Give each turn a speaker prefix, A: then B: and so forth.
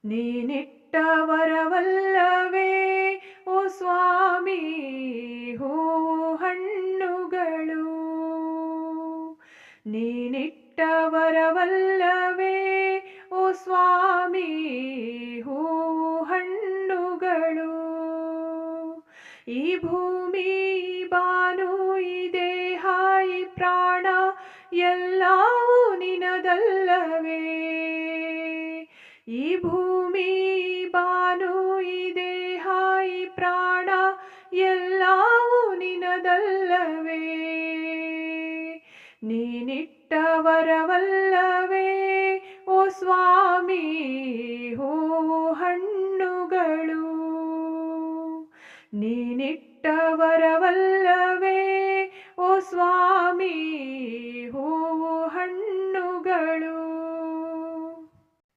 A: ನೀನಿಟ್ಟ ವರವಲ್ಲವೇ ಓ ಸ್ವಾಮಿ ಹೂವು ಹಣ್ಣುಗಳು. ನೀನಿಟ್ಟ ವರವಲ್ಲವೇ ಓ ಸ್ವಾಮಿ ಹೂವು ಹಣ್ಣುಗಳು. ಈ ಭೂಮಿ ಬಾನು ಈ ದೇಹ ಈ ಪ್ರಾಣ ಎಲ್ಲವೂ ನಿನದಲ್ಲವೇ. ಈ ಭೂಮಿ ಬಾನು ಈ ದೇಹ ಈ ಪ್ರಾಣ ಎಲ್ಲವೂ ನಿನದಲ್ಲವೇ. ನೀನಿಟ್ಟ ವರವಲ್ಲವೇ ಓ ಸ್ವಾಮಿ ಹೂವು ಹಣ್ಣುಗಳು. ನೀನಿಟ್ಟ ವರವಲ್ಲ